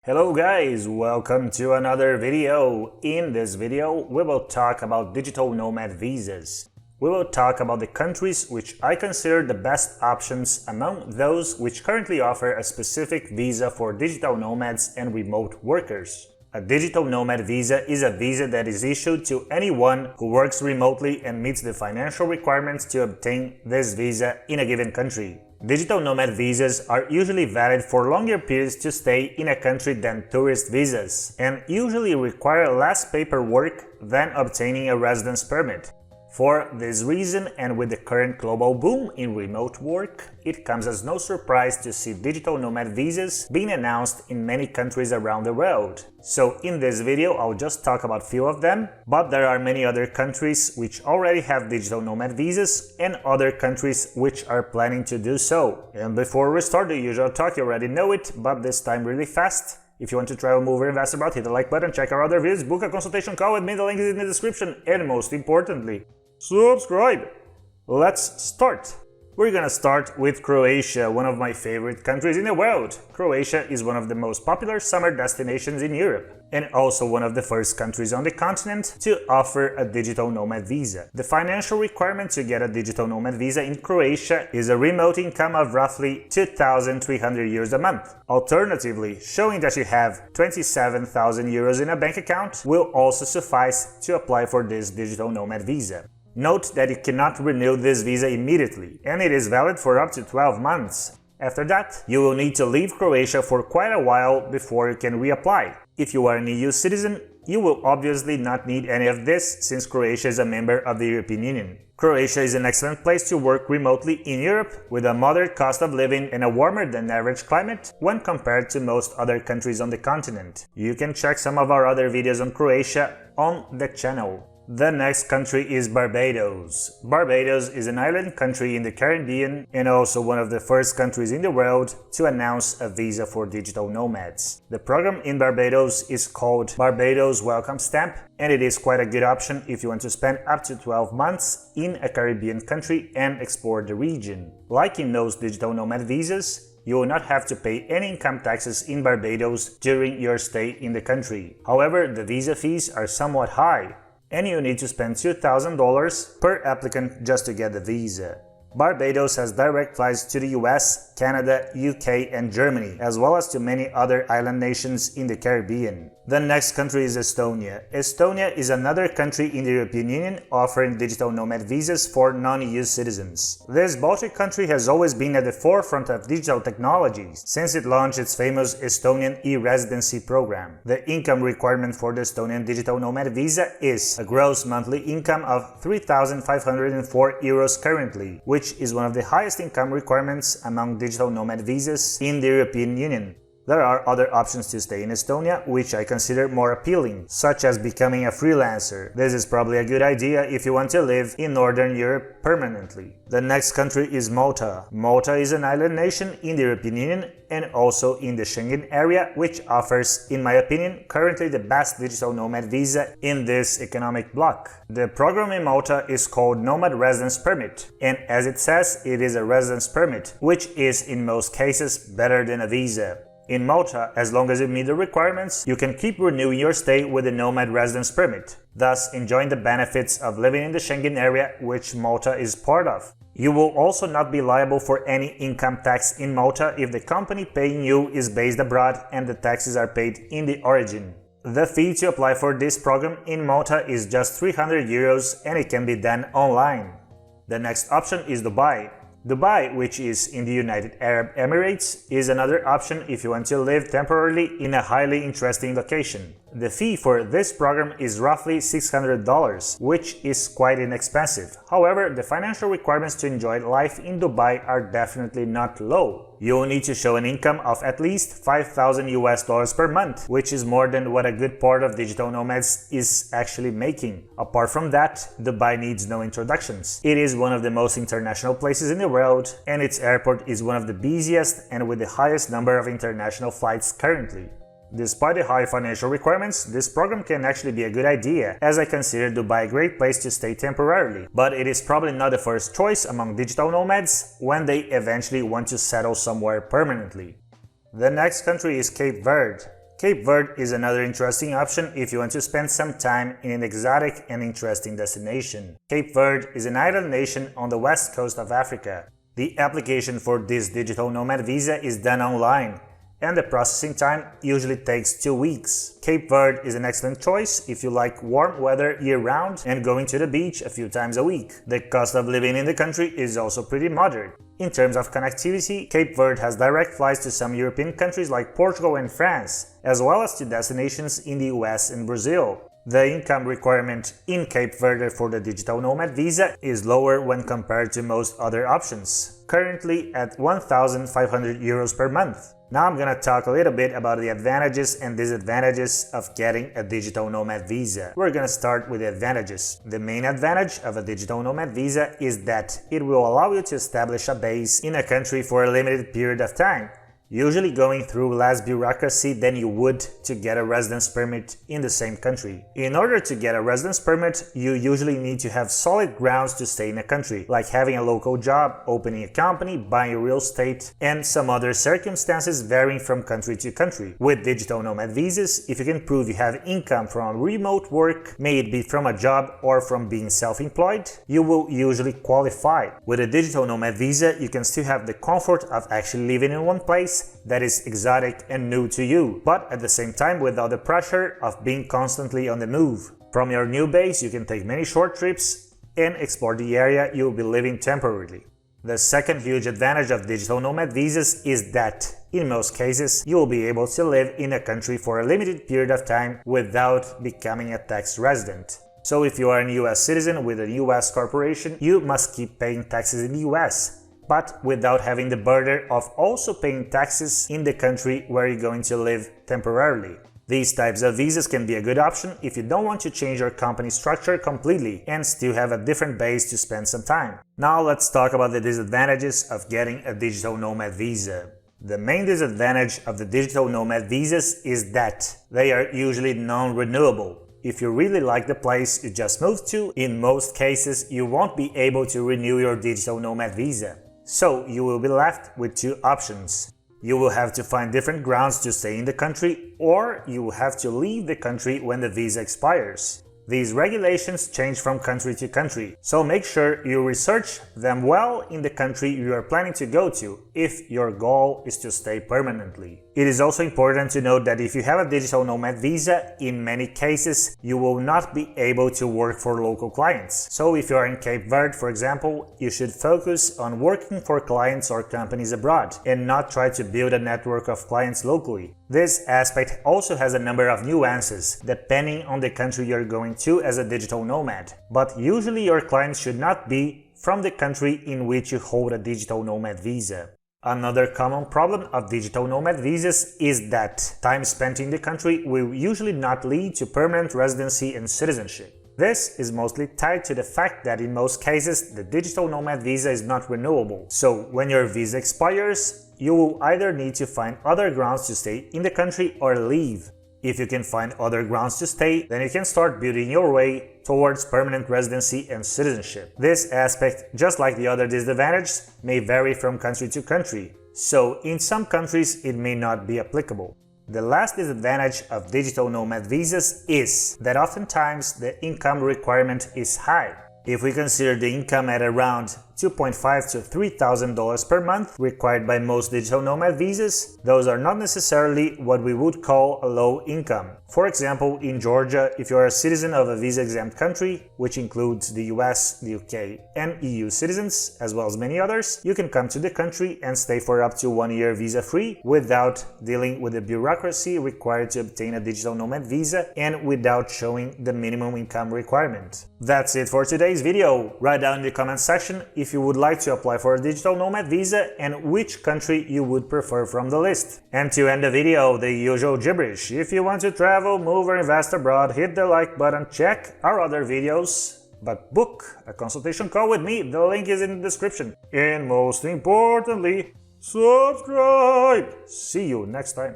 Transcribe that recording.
Hello guys, welcome to another video. In this video, we will talk about digital nomad visas. We will talk about the countries which I consider the best options among those which currently offer a specific visa for digital nomads and remote workers. A digital nomad visa is a visa that is issued to anyone who works remotely and meets the financial requirements to obtain this visa in a given country. Digital nomad visas are usually valid for longer periods to stay in a country than tourist visas, and usually require less paperwork than obtaining a residence permit. For this reason, and with the current global boom in remote work, it comes as no surprise to see digital nomad visas being announced in many countries around the world. So in this video I'll just talk about few of them, but there are many other countries which already have digital nomad visas and other countries which are planning to do so. And before we start the usual talk, you already know it, but this time really fast. If you want to travel, move, or invest abroad, hit the like button, check our other videos, book a consultation call with me, the link is in the description, and most importantly, subscribe! Let's start! We're gonna start with Croatia, one of my favorite countries in the world. Croatia is one of the most popular summer destinations in Europe, and also one of the first countries on the continent to offer a digital nomad visa. The financial requirement to get a digital nomad visa in Croatia is a remote income of roughly 2,300 euros a month. Alternatively, showing that you have 27,000 euros in a bank account will also suffice to apply for this digital nomad visa. Note that you cannot renew this visa immediately, and it is valid for up to 12 months. After that, you will need to leave Croatia for quite a while before you can reapply. If you are an EU citizen, you will obviously not need any of this since Croatia is a member of the European Union. Croatia is an excellent place to work remotely in Europe, with a moderate cost of living and a warmer than average climate when compared to most other countries on the continent. You can check some of our other videos on Croatia on the channel. The next country is Barbados. Barbados is an island country in the Caribbean and also one of the first countries in the world to announce a visa for digital nomads. The program in Barbados is called Barbados Welcome Stamp, and it is quite a good option if you want to spend up to 12 months in a Caribbean country and explore the region. Like in those digital nomad visas, you will not have to pay any income taxes in Barbados during your stay in the country. However, the visa fees are somewhat high, and you need to spend $2,000 per applicant just to get the visa. Barbados has direct flights to the US, Canada, UK and Germany, as well as to many other island nations in the Caribbean. The next country is Estonia. Estonia is another country in the European Union offering digital nomad visas for non-EU citizens. This Baltic country has always been at the forefront of digital technologies since it launched its famous Estonian e-residency program. The income requirement for the Estonian digital nomad visa is a gross monthly income of 3,504 euros currently, which is one of the highest income requirements among digital nomad visas in the European Union. There are other options to stay in Estonia which I consider more appealing, such as becoming a freelancer. This is probably a good idea if you want to live in Northern Europe permanently. The next country is Malta. Malta is an island nation in the European Union and also in the Schengen area, which offers, in my opinion, currently the best digital nomad visa in this economic bloc. The program in Malta is called Nomad Residence Permit, and as it says, it is a residence permit, which is in most cases better than a visa. In Malta, as long as you meet the requirements, you can keep renewing your stay with the Nomad Residence Permit, thus enjoying the benefits of living in the Schengen area, which Malta is part of. You will also not be liable for any income tax in Malta if the company paying you is based abroad and the taxes are paid in the origin. The fee to apply for this program in Malta is just 300 euros and it can be done online. The next option is Dubai. Dubai, which is in the United Arab Emirates, is another option if you want to live temporarily in a highly interesting location. The fee for this program is roughly $600, which is quite inexpensive. However, the financial requirements to enjoy life in Dubai are definitely not low. You will need to show an income of at least 5,000 US dollars per month, which is more than what a good part of digital nomads is actually making. Apart from that, Dubai needs no introductions. It is one of the most international places in the world, and its airport is one of the busiest and with the highest number of international flights currently. Despite the high financial requirements, this program can actually be a good idea, as I consider Dubai a great place to stay temporarily, but it is probably not the first choice among digital nomads when they eventually want to settle somewhere permanently. The next country is Cape Verde. Cape Verde is another interesting option if you want to spend some time in an exotic and interesting destination. Cape Verde is an island nation on the west coast of Africa. The application for this digital nomad visa is done online, and the processing time usually takes 2 weeks. Cape Verde is an excellent choice if you like warm weather year-round and going to the beach a few times a week. The cost of living in the country is also pretty moderate. In terms of connectivity, Cape Verde has direct flights to some European countries like Portugal and France, as well as to destinations in the US and Brazil. The income requirement in Cape Verde for the digital nomad visa is lower when compared to most other options, currently at 1,500 euros per month. Now I'm gonna talk a little bit about the advantages and disadvantages of getting a digital nomad visa. We're gonna start with the advantages. The main advantage of a digital nomad visa is that it will allow you to establish a base in a country for a limited period of time, usually going through less bureaucracy than you would to get a residence permit in the same country. In order to get a residence permit, you usually need to have solid grounds to stay in a country, like having a local job, opening a company, buying real estate, and some other circumstances varying from country to country. With digital nomad visas, if you can prove you have income from remote work, may it be from a job or from being self-employed, you will usually qualify. With a digital nomad visa, you can still have the comfort of actually living in one place that is exotic and new to you, but at the same time without the pressure of being constantly on the move. From your new base, you can take many short trips and explore the area you will be living temporarily. The second huge advantage of digital nomad visas is that, in most cases, you will be able to live in a country for a limited period of time without becoming a tax resident. So if you are a US citizen with a US corporation, you must keep paying taxes in the US, but without having the burden of also paying taxes in the country where you're going to live temporarily. These types of visas can be a good option if you don't want to change your company structure completely and still have a different base to spend some time. Now let's talk about the disadvantages of getting a digital nomad visa. The main disadvantage of the digital nomad visas is that they are usually non-renewable. If you really like the place you just moved to, in most cases you won't be able to renew your digital nomad visa. So you will be left with two options. You will have to find different grounds to stay in the country, or you will have to leave the country when the visa expires. These regulations change from country to country, so make sure you research them well in the country you are planning to go to, if your goal is to stay permanently. It is also important to note that if you have a digital nomad visa, in many cases you will not be able to work for local clients. So if you are in Cape Verde, for example, you should focus on working for clients or companies abroad, and not try to build a network of clients locally. This aspect also has a number of nuances, depending on the country you're going to as a digital nomad, but usually your clients should not be from the country in which you hold a digital nomad visa. Another common problem of digital nomad visas is that time spent in the country will usually not lead to permanent residency and citizenship. This is mostly tied to the fact that in most cases the digital nomad visa is not renewable, so when your visa expires, you will either need to find other grounds to stay in the country or leave. If you can find other grounds to stay, then you can start building your way towards permanent residency and citizenship. This aspect, just like the other disadvantages, may vary from country to country, so in some countries it may not be applicable. The last disadvantage of digital nomad visas is that oftentimes the income requirement is high. If we consider the income at around $2,500 to $3,000 per month required by most digital nomad visas, those are not necessarily what we would call a low income. For example, in Georgia, if you are a citizen of a visa-exempt country, which includes the US, the UK, and EU citizens, as well as many others, you can come to the country and stay for up to 1 year visa-free without dealing with the bureaucracy required to obtain a digital nomad visa and without showing the minimum income requirement. That's it for today's video. Write down in the comment section if you would like to apply for a digital nomad visa and which country you would prefer from the list. And to end the video, the usual gibberish. If you want to travel, move or invest abroad, hit the like button, check our other videos, but book a consultation call with me. The link is in the description. And most importantly, subscribe! See you next time.